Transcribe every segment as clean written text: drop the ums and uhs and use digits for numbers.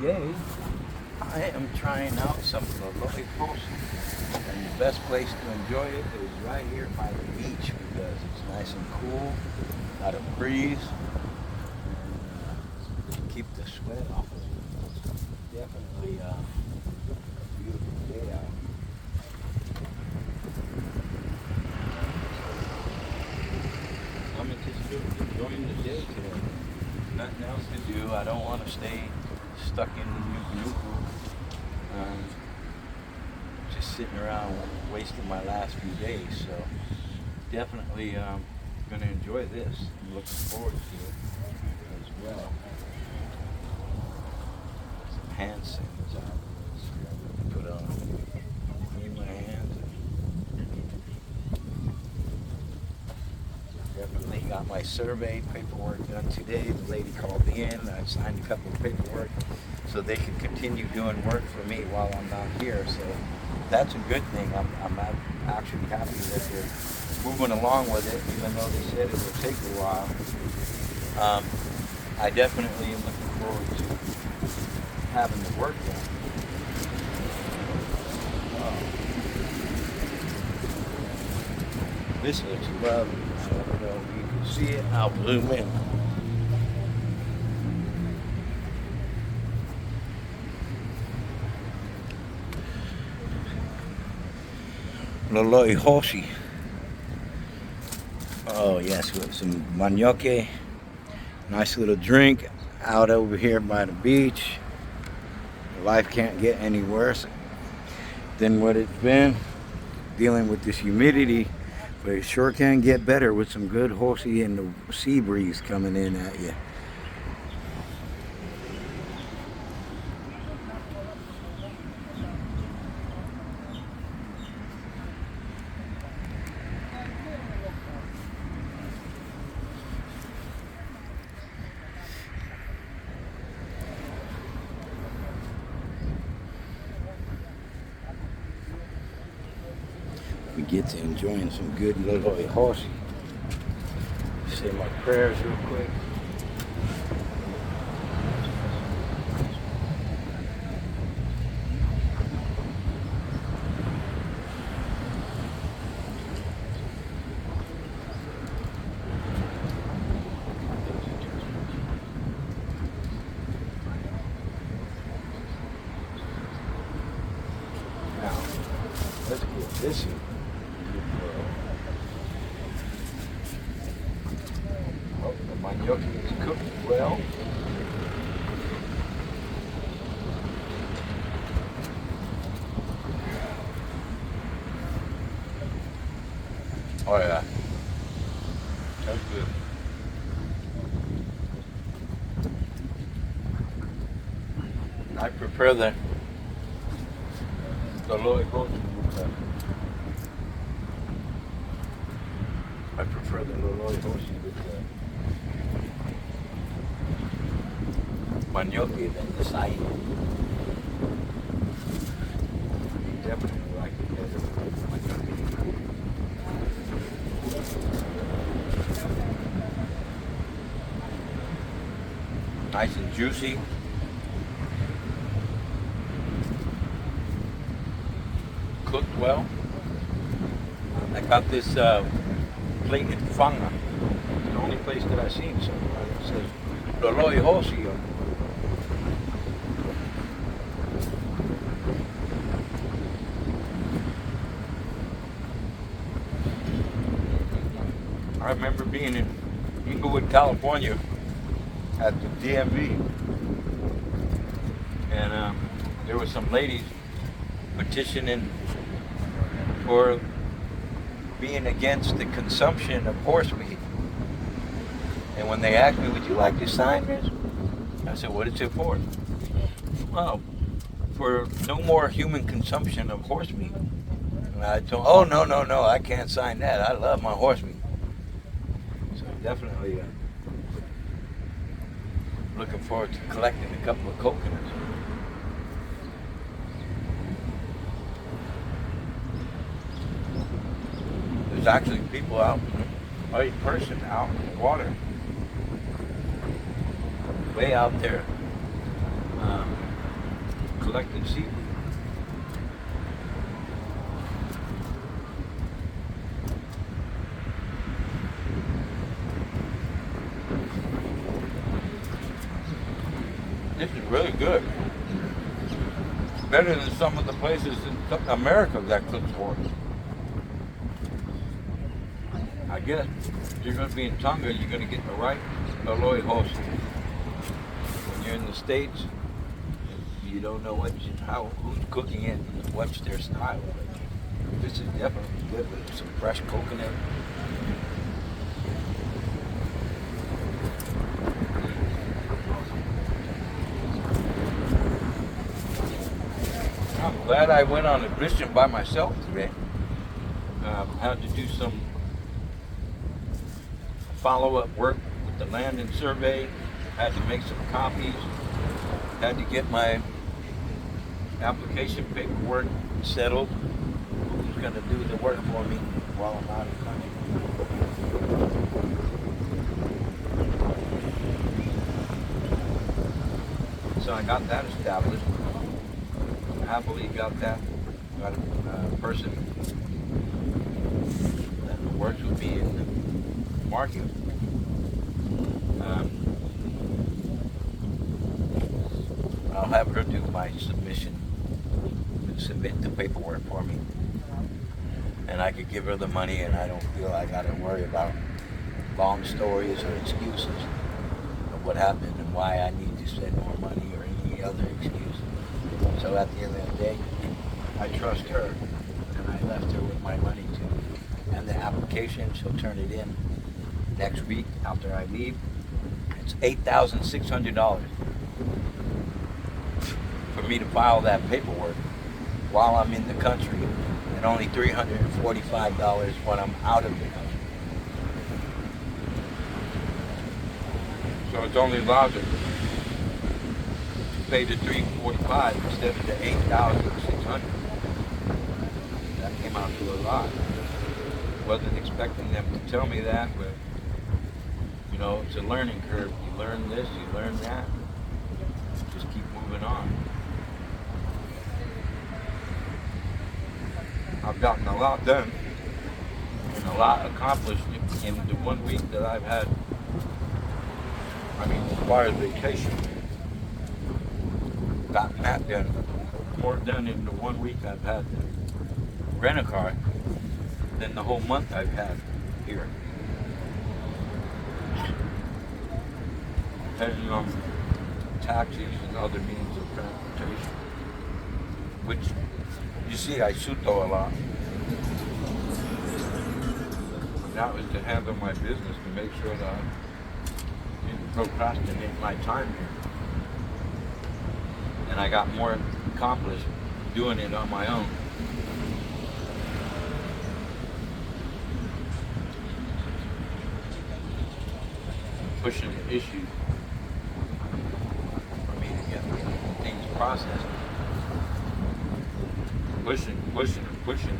today I am trying out some loloi and the best place to enjoy it is right here by the beach because it's nice and cool, a lot of breeze, and keep the sweat off of you. Definitely a beautiful day out. I'm just enjoying the day today. Nothing else to do. I don't want to stay stuck in Nuku. Just sitting around wasting my last few days. So definitely going to enjoy this. I'm looking forward to it as well. Some hand sanitizer. Put on, clean my hands. Definitely got my survey paperwork done today. The lady called me in. I signed a couple of paperwork so they can continue doing work for me while I'm not here. So that's a good thing. I'm actually happy that they're moving along with it, even though they said it would take a while. I definitely am looking forward to having the work done. This looks lovely. So I don't know if you can see it. I'll zoom in. Loloi hoosi. Oh yes, with some manioke. Nice little drink out over here by the beach. Life can't get any worse than what it's been. Dealing with this humidity, but it sure can get better with some good hoosi and the sea breeze coming in at you. We get to enjoying some good loloi hoosi. Say my prayers real quick. Now, let's get this in. Oh, the manioke is cooked well. Oh yeah, that's good. I prepare the loloi hoosi. I prefer the loloi hoosi with manioke than the side. Definitely like it better with manioke. Nice and juicy. Cooked well. I got this plate in Tonga. It's the only place that I've seen so far. It says loloi hoosi. I remember being in Inglewood, California at the DMV, and there were some ladies petitioning for being against the consumption of horse meat. And when they asked me, would you like to sign this? I said, what is it for? Well, for no more human consumption of horse meat. And I told, oh, no, I can't sign that. I love my horse meat. So definitely looking forward to collecting a couple of coconuts. There's actually people out, a person out in the water, way out there, collected seafood. This is really good. Better than some of the places in America that cooks for us. I guess if you're going to be in Tonga, you're going to get the right loloi hoosi. When you're in the States, you don't know who's cooking it, what's their style. This is definitely good with some fresh coconut. I'm glad I went on a mission by myself today. Had to do some follow-up work with the land and survey. Had to make some copies. Had to get my application paperwork settled. Who's going to do the work for me while I'm out of country? So I got that established. Happily got that. Got a person that works with me in the market. I'll have her do my submission, submit the paperwork for me, and I could give her the money, and I don't feel I got to worry about long stories or excuses of what happened and why I need to spend more money or any other excuse. So at the end of the day, I trust her, and I left her with my money too. And the application, she'll turn it in next week after I leave. It's $8,600 for me to file that paperwork while I'm in the country, and only $345 when I'm out of the country. So it's only logical to pay the $345 instead of the $8,600. That came out to a lot. Wasn't expecting them to tell me that, but you know, it's a learning curve. You learn this, you learn that. Just keep moving on. I've gotten a lot done and a lot accomplished in the 1 week that I've had. I mean, as far as vacation, gotten that done. More done in the 1 week I've had to rent a car than the whole month I've had here. Depending on taxis and other means of transportation. Which, you see, I shuto a lot. That was to handle my business, to make sure that I didn't procrastinate my time here. And I got more accomplished doing it on my own. Pushing the issue for me to get things processed. Pushing.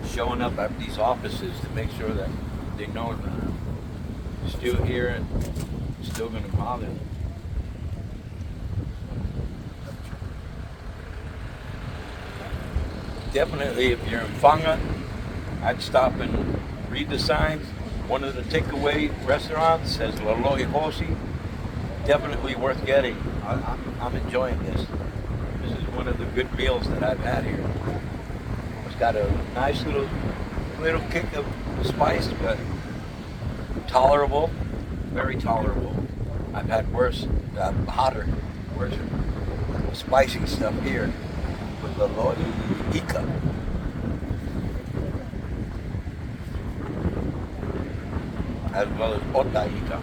Showing up at these offices to make sure that they know that I'm still here and still going to bother them. Definitely, if you're in Tonga, I'd stop and read the signs. One of the takeaway restaurants says loloi hoosi. Definitely worth getting. I'm enjoying this. This is one of the good meals that I've had here. It's got a nice little kick of spice, but tolerable, very tolerable. I've had worse, hotter, worse spicy stuff here with loloi ika. As well as otaika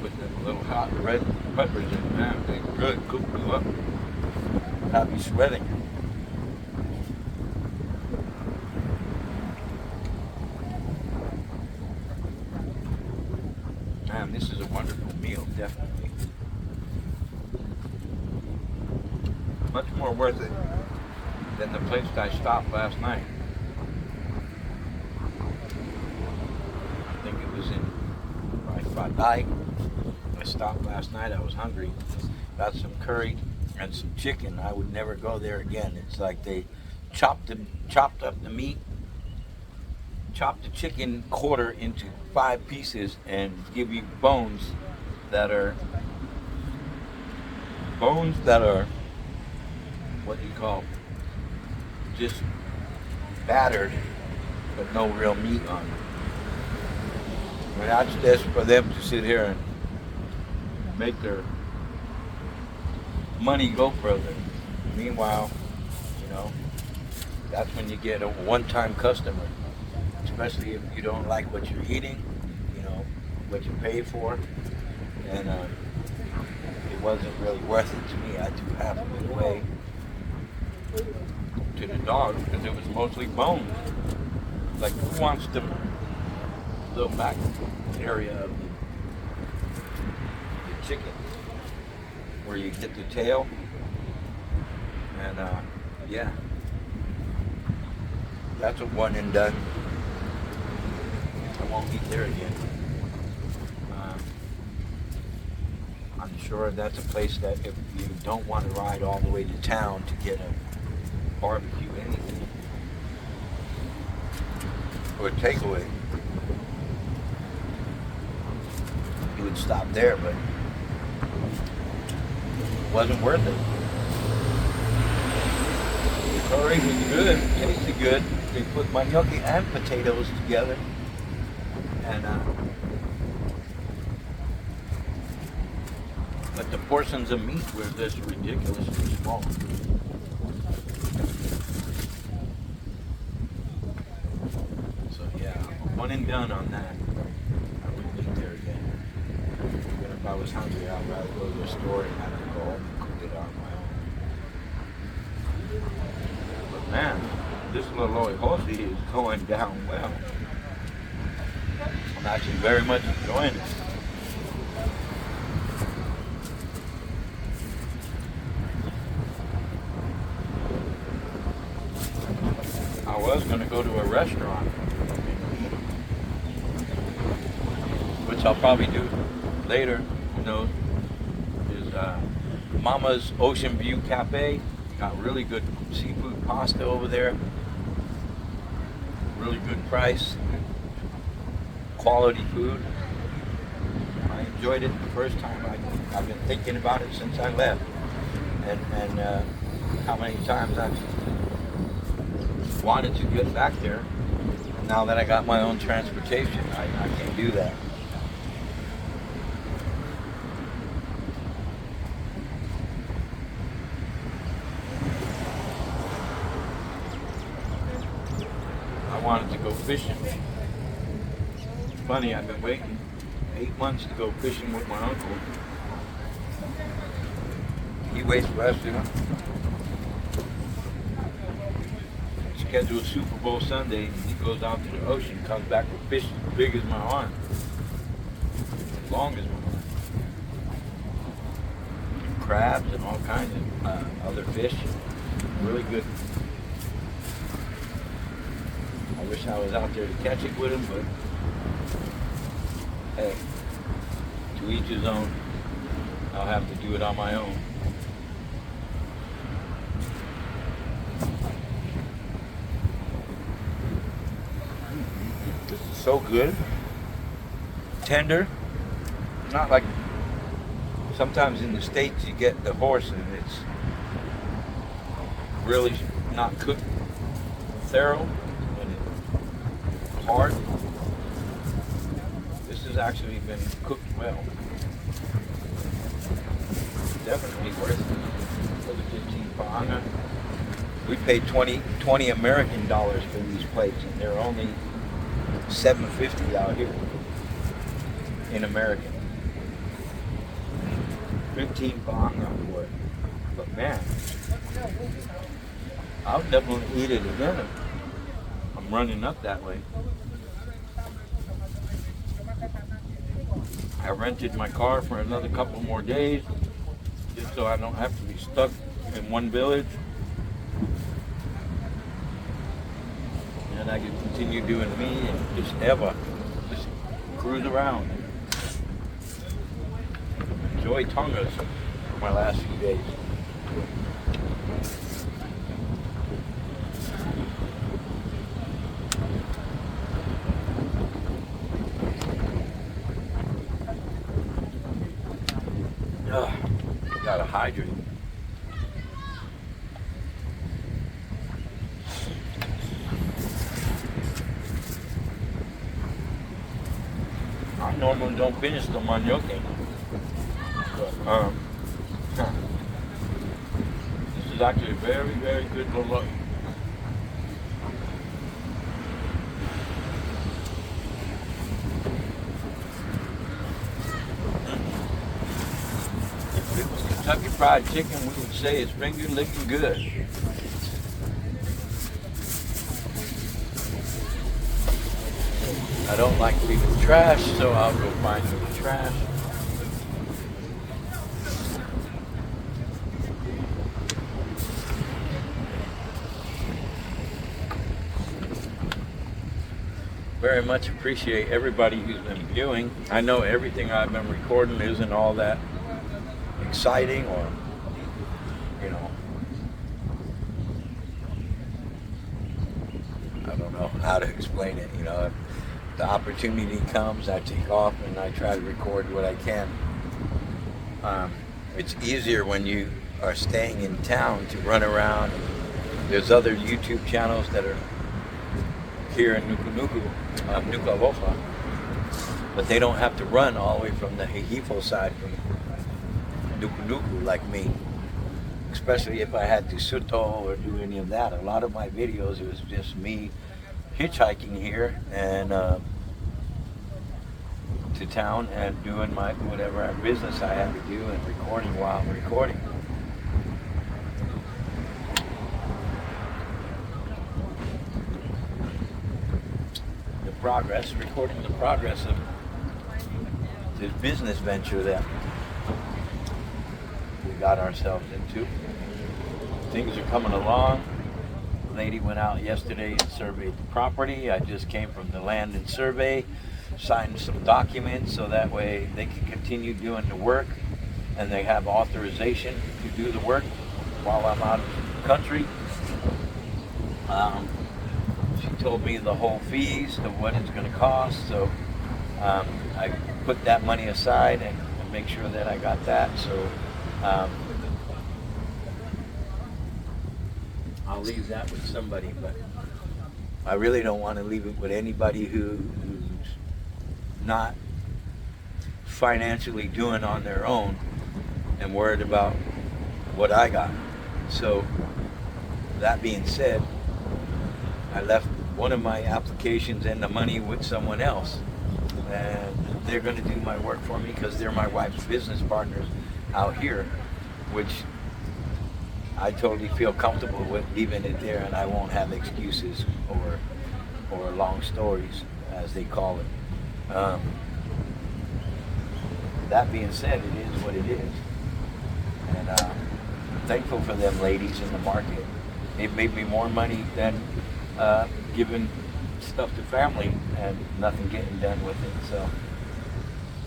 with them little hot red peppers in it. Man, they really cook you up. Have you sweating. Man, this is a wonderful meal, definitely. Much more worth it than the place I stopped last night. I think it was in Fadai. I stopped last night. I was hungry. got some curry and some chicken. I would never go there again. It's like they chopped up the meat, chopped the chicken quarter into 5 pieces, and give you bones that are what do you call just battered, but no real meat on it. I mean, that's just for them to sit here and make their money go further. Meanwhile, that's when you get a one-time customer, especially if you don't like what you're eating, what you pay for, and it wasn't really worth it to me. I threw half of it away to the dog because it was mostly bones. Like, who wants the back area of the chicken where you get the tail? And yeah, that's a one and done. I won't eat there again. I'm sure that's a place that if you don't want to ride all the way to town to get a barbecue anything or a takeaway, you would stop there, but it wasn't worth it. The curry was good, tasted good. They put manioki and potatoes together, and but the portions of meat were just ridiculously small. So yeah, one and done on that. I wouldn't eat there again. Even if I was hungry, I'd rather go to a store and have to go home and cook it on my own. But man, this loloi hoosi is going down well. I'm actually very much enjoying it. I was going to go to a restaurant, which I'll probably do later, is Mama's Ocean View Cafe. Got really good seafood pasta over there. Really good price. Quality food. I enjoyed it the first time. I've been thinking about it since I left. And how many times I've wanted to get back there. Now that I got my own transportation, I can do that. I wanted to go fishing. Funny, I've been waiting 8 months to go fishing with my uncle. He waits for us, scheduled Super Bowl Sunday, and he goes out to the ocean, comes back with fish as big as my arm, as long as my arm. Crabs and all kinds of other fish. Really good. I wish I was out there to catch it with him, but hey, to each his own. I'll have to do it on my own. So good, tender, not like sometimes in the States you get the horse and it's really not cooked thorough and it's hard. This has actually been cooked well. Definitely worth it for the 15 paanga. We paid 20 American dollars for these plates, and they're only $7.50 out here in American. 15 paanga for it. But man, I'll definitely eat it again if I'm running up that way. I rented my car for another couple more days just so I don't have to be stuck in one village. And I can continue doing me and just cruise around. Enjoy Tonga my last few days. Gotta hydrate. I normally don't finish the manioc. But, this is actually a very, very good loloi. If it was Kentucky Fried Chicken, we would say it's finger licking good. I don't like leaving trash, so I'll go find some trash. Very much appreciate everybody who's been viewing. I know everything I've been recording isn't all that exciting, or I don't know how to explain it. If the opportunity comes, I take off and I try to record what I can. It's easier when you are staying in town to run around. There's other YouTube channels that are here in Nuku'alofa, but they don't have to run all the way from the Hihifo side from Nuku like me, especially if I had to suto or do any of that. A lot of my videos, it was just me hitchhiking here and to town and doing my whatever business I had to do and recording while I'm recording. Recording the progress of this business venture that we got ourselves into. Things are coming along. The lady went out yesterday and surveyed the property. I just came from the land and survey, signed some documents so that way they can continue doing the work and they have authorization to do the work while I'm out of the country. She told me the whole fees of what it's going to cost, so I put that money aside and make sure that I got that. So I'll leave that with somebody, but I really don't want to leave it with anybody who's not financially doing on their own and worried about what I got. So that being said, I left one of my applications and the money with someone else, and they're going to do my work for me because they're my wife's business partners out here, which I totally feel comfortable with leaving it there, and I won't have excuses or long stories, as they call it. That being said, it is what it is, and I'm thankful for them ladies in the market. It made me more money than giving stuff to family and nothing getting done with it. So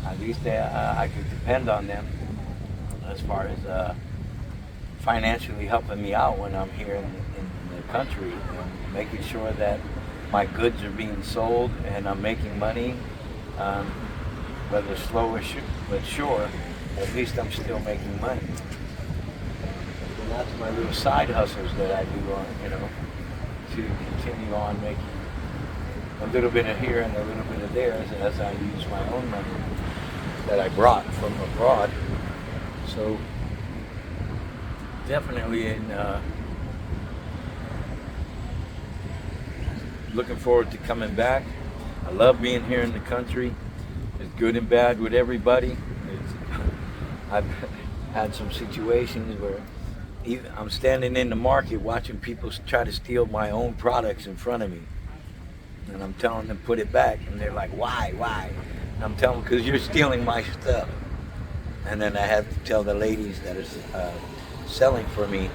at least I could depend on them as far as financially helping me out when I'm here in the country and making sure that my goods are being sold and I'm making money, whether slow or but sure, at least I'm still making money. And that's my little side hustles that I do on, to continue on making a little bit of here and a little bit of there as I use my own money that I brought from abroad. So definitely looking forward to coming back. I love being here in the country. It's good and bad with everybody. I've had some situations where I'm standing in the market watching people try to steal my own products in front of me. And I'm telling them, put it back. And they're like, why? And I'm telling them, because you're stealing my stuff. And then I have to tell the ladies that are selling for me,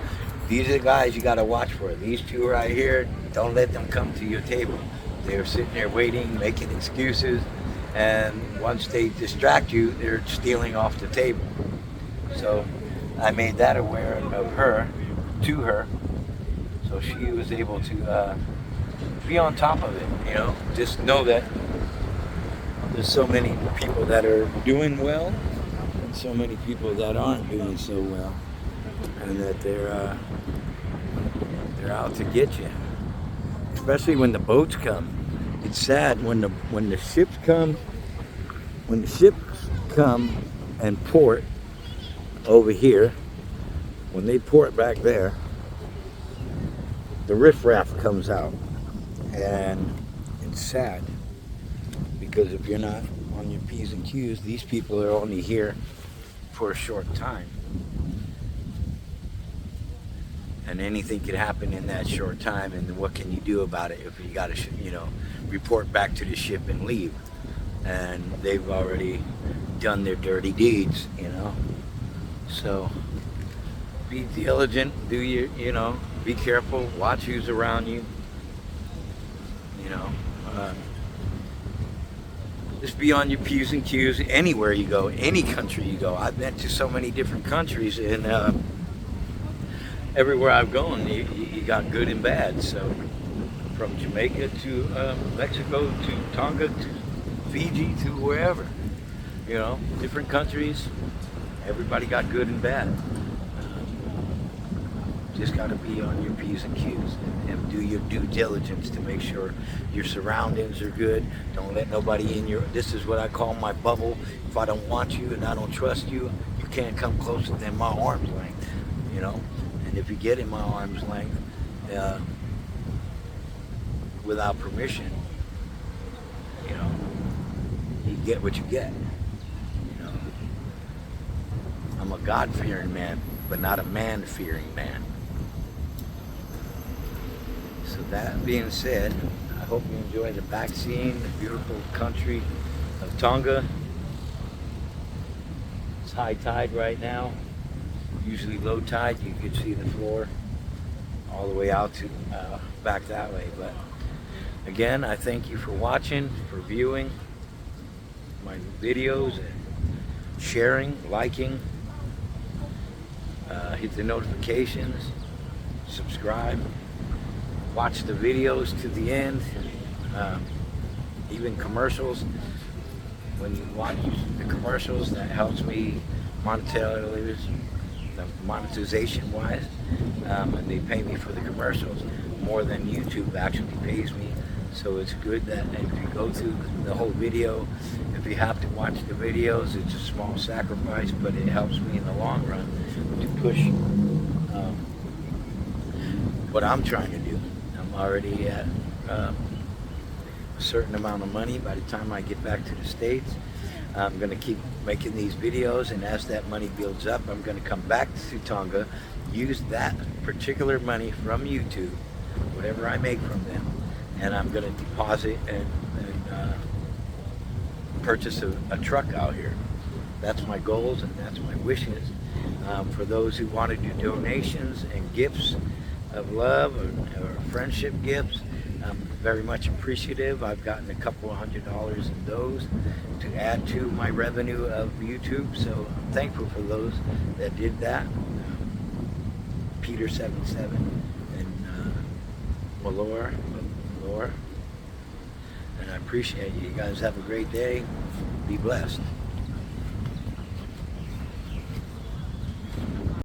these are the guys you got to watch for. These two right here, don't let them come to your table. They're sitting there waiting, making excuses. And once they distract you, they're stealing off the table. So I made that aware of her, to her, so she was able to be on top of it. You know, just know that there's so many people that are doing well, and so many people that aren't doing so well, and that they're out to get you. Especially when the boats come. It's sad when the ships come. When the ships come and port over here, when they port back there, the riffraff comes out, and it's sad because if you're not on your P's and Q's, these people are only here for a short time, and anything could happen in that short time. And what can you do about it if you got to, report back to the ship and leave? And they've already done their dirty deeds, So be diligent, do your, be careful, watch who's around you, just be on your P's and Q's anywhere you go, any country you go. I've been to so many different countries, and everywhere I've gone, you got good and bad. So from Jamaica to Mexico to Tonga to Fiji to wherever, different countries, everybody got good and bad. Just got to be on your P's and Q's and do your due diligence to make sure your surroundings are good. Don't let nobody in this is what I call my bubble. If I don't want you and I don't trust you, you can't come closer than my arm's length, And if you get in my arm's length without permission, you get what you get. I'm a God-fearing man, but not a man-fearing man. So that being said, I hope you enjoy the back scene, the beautiful country of Tonga. It's high tide right now. Usually low tide, you can see the floor all the way out to back that way. But again, I thank you for watching, for viewing my videos, and sharing, liking. Hit the notifications, subscribe, watch the videos to the end, even commercials. When you watch the commercials, that helps me monetarily, monetization wise, and they pay me for the commercials more than YouTube actually pays me. So it's good that if you go through the whole video, if you have to watch the videos, it's a small sacrifice, but it helps me in the long run to push what I'm trying to do. I'm already at a certain amount of money. By the time I get back to the States, I'm going to keep making these videos, and as that money builds up, I'm going to come back to Tonga, use that particular money from YouTube, whatever I make from them, and I'm going to deposit and purchase a truck out here. That's my goals and that's my wishes. For those who want to do donations and gifts of love or friendship gifts, I'm very much appreciative. I've gotten a couple of $100 in those to add to my revenue of YouTube, so I'm thankful for those that did that. Peter77 and loloi, and I appreciate you. You guys have a great day. Be blessed.